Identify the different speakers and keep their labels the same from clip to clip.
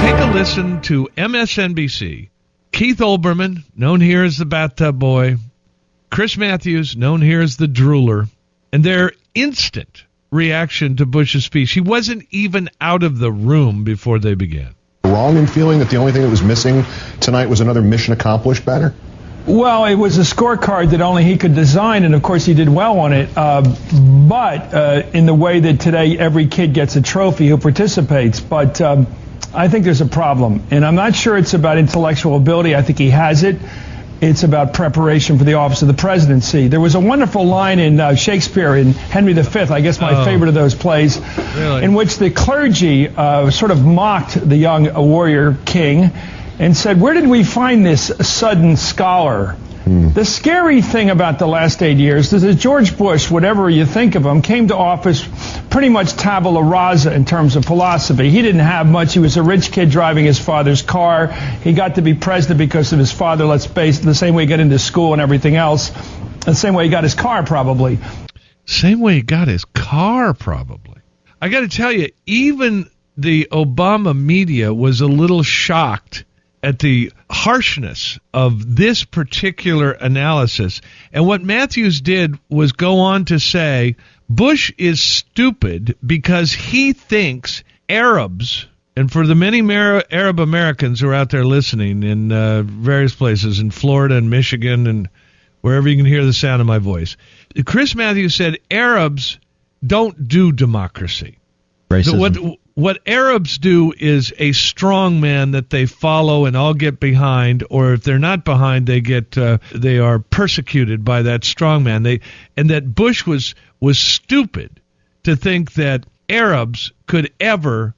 Speaker 1: Take a listen to MSNBC. Keith Olbermann, known here as the Bathtub Boy, Chris Matthews, known here as the Drooler, and their instant reaction to Bush's speech. He wasn't even out of the room before they began.
Speaker 2: Wrong in feeling that the only thing that was missing tonight was another mission accomplished banner?
Speaker 3: Well, it was a scorecard that only he could design, and of course he did well on it. But in the way that today every kid gets a trophy who participates. But I think there's a problem, and I'm not sure it's about intellectual ability. I think he has it. It's about preparation for the office of the presidency. There was a wonderful line in Shakespeare in Henry V, I guess my favorite of those plays,
Speaker 1: really?
Speaker 3: In which the clergy sort of mocked the young warrior king and said, where did we find this sudden scholar? The scary thing about the last 8 years is that George Bush, whatever you think of him, came to office pretty much tabula rasa in terms of philosophy. He didn't have much. He was a rich kid driving his father's car. He got to be president because of his father, let's face it, the same way he got into school and everything else, the same way he got his car probably.
Speaker 1: Same way he got his car probably. I got to tell you, even the Obama media was a little shocked at the harshness of this particular analysis. And what Matthews did was go on to say, Bush is stupid because he thinks Arabs, and for the many Arab Americans who are out there listening in various places, in Florida and Michigan and wherever you can hear the sound of my voice, Chris Matthews said Arabs don't do democracy.
Speaker 4: Racism.
Speaker 1: What Arabs do is a strong man that they follow and all get behind, or if they're not behind, they are persecuted by that strong man. And that Bush was stupid to think that Arabs could ever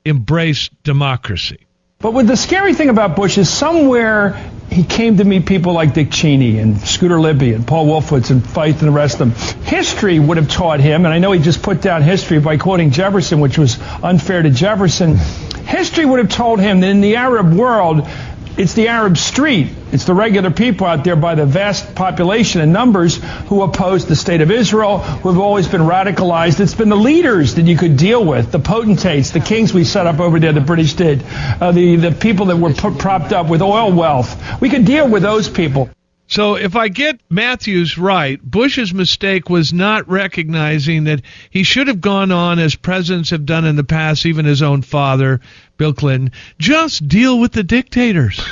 Speaker 1: embrace democracy.
Speaker 3: But what the scary thing about Bush is somewhere he came to meet people like Dick Cheney and Scooter Libby and Paul Wolfowitz and Feith and the rest of them. History would have taught him, and I know he just put down history by quoting Jefferson, which was unfair to Jefferson. History would have told him that in the Arab world, it's the Arab street. It's the regular people out there by the vast population and numbers who oppose the state of Israel, who have always been radicalized. It's been the leaders that you could deal with, the potentates, the kings we set up over there, the British did, the people that were propped up with oil wealth. We could deal with those people.
Speaker 1: So if I get Matthews right, Bush's mistake was not recognizing that he should have gone on, as presidents have done in the past, even his own father, Bill Clinton, just deal with the dictators.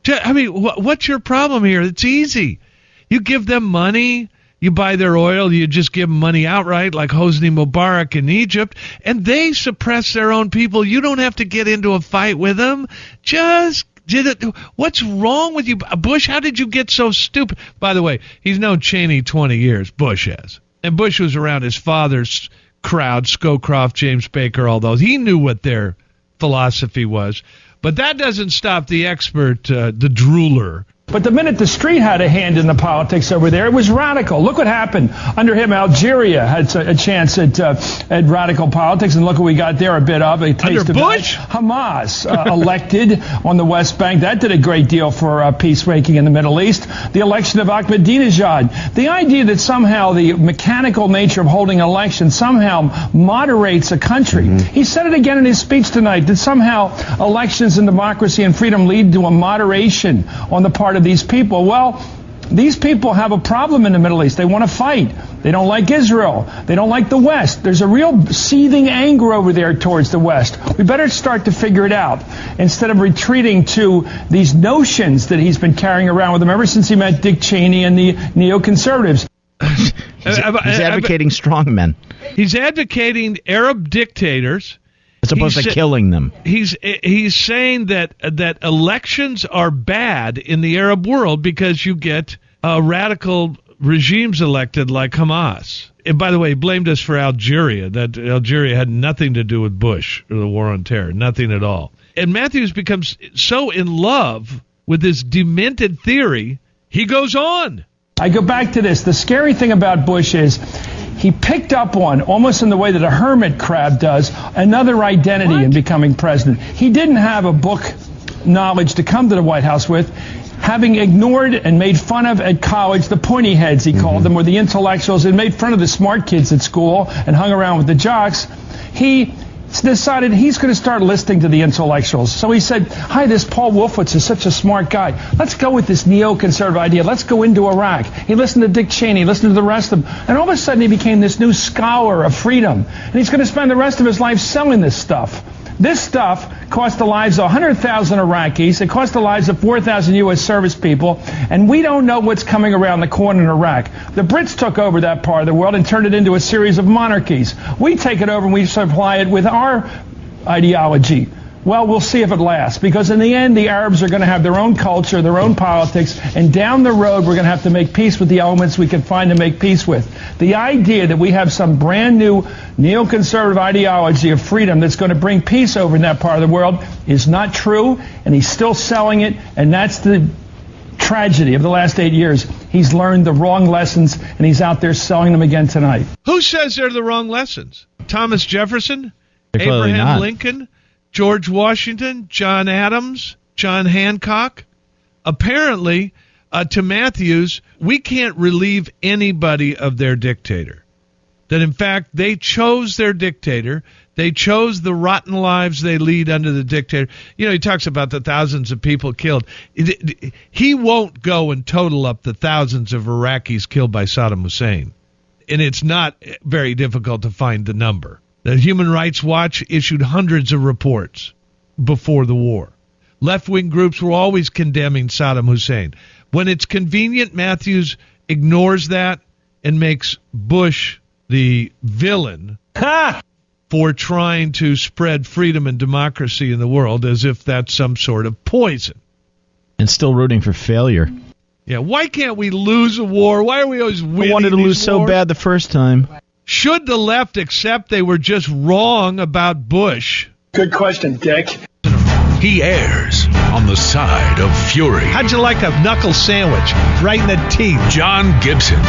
Speaker 1: I mean, what's your problem here? It's easy. You give them money, you buy their oil, you just give them money outright, like Hosni Mubarak in Egypt, and they suppress their own people. You don't have to get into a fight with them. Just what's wrong with you, Bush? How did you get so stupid? By the way, he's known Cheney 20 years, Bush has. And Bush was around his father's crowd, Scowcroft, James Baker, all those. He knew what their philosophy was. But that doesn't stop the expert, the drooler.
Speaker 3: But the minute the street had a hand in the politics over there, it was radical. Look what happened. Under him, Algeria had a chance at radical politics, and look what we got there, a bit of a taste
Speaker 1: under
Speaker 3: of
Speaker 1: Bush?
Speaker 3: Hamas elected on the West Bank. That did a great deal for peacemaking in the Middle East. The election of Ahmadinejad. The idea that somehow the mechanical nature of holding an election somehow moderates a country. He said it again in his speech tonight, that somehow elections and democracy and freedom lead to a moderation on the part of these people. Well, these people have a problem in the Middle East. They want to fight. They don't like Israel. They don't like the West. There's a real seething anger over there towards the West. We better start to figure it out instead of retreating to these notions that he's been carrying around with him ever since he met Dick Cheney and the neoconservatives.
Speaker 4: He's advocating strongmen.
Speaker 1: He's advocating Arab dictators
Speaker 4: as opposed to killing them.
Speaker 1: He's saying that elections are bad in the Arab world because you get radical regimes elected like Hamas. And by the way, he blamed us for Algeria, that Algeria had nothing to do with Bush or the war on terror, nothing at all. And Matthews becomes so in love with this demented theory, he goes on.
Speaker 3: I go back to this. The scary thing about Bush is he picked up on, almost in the way that a hermit crab does, another identity in becoming president. He didn't have a book knowledge to come to the White House with. Having ignored and made fun of at college the pointy heads, he called them, or the intellectuals, and made fun of the smart kids at school and hung around with the jocks, he decided he's going to start listening to the intellectuals. So he said, hi, this Paul Wolfowitz is such a smart guy. Let's go with this neoconservative idea. Let's go into Iraq. He listened to Dick Cheney, listened to the rest of them. And all of a sudden he became this new scholar of freedom. And he's going to spend the rest of his life selling this stuff. This stuff cost the lives of 100,000 Iraqis. It cost the lives of 4,000 U.S. service people. And we don't know what's coming around the corner in Iraq. The Brits took over that part of the world and turned it into a series of monarchies. We take it over and we supply it with our ideology. Well, we'll see if it lasts, because in the end, the Arabs are going to have their own culture, their own politics, and down the road, we're going to have to make peace with the elements we can find to make peace with. The idea that we have some brand new neoconservative ideology of freedom that's going to bring peace over in that part of the world is not true, and he's still selling it, and that's the tragedy of the last 8 years. He's learned the wrong lessons, and he's out there selling them again tonight.
Speaker 1: Who says they're the wrong lessons? Thomas Jefferson?
Speaker 4: They're
Speaker 1: Abraham Lincoln? George Washington, John Adams, John Hancock? Apparently, to Matthews, we can't relieve anybody of their dictator. That, in fact, they chose their dictator. They chose the rotten lives they lead under the dictator. You know, he talks about the thousands of people killed. He won't go and total up the thousands of Iraqis killed by Saddam Hussein. And it's not very difficult to find the number. The Human Rights Watch issued hundreds of reports before the war. Left-wing groups were always condemning Saddam Hussein. When it's convenient, Matthews ignores that and makes Bush the villain for trying to spread freedom and democracy in the world, as if that's some sort of poison.
Speaker 4: And still rooting for failure.
Speaker 1: Yeah, why can't we lose a war? Why are we always winning?
Speaker 4: I wanted to lose so bad the first time.
Speaker 1: Should the left accept they were just wrong about Bush?
Speaker 3: Good question, Dick.
Speaker 5: He airs on the side of fury.
Speaker 1: How'd you like a knuckle sandwich right in the teeth?
Speaker 5: John Gibson.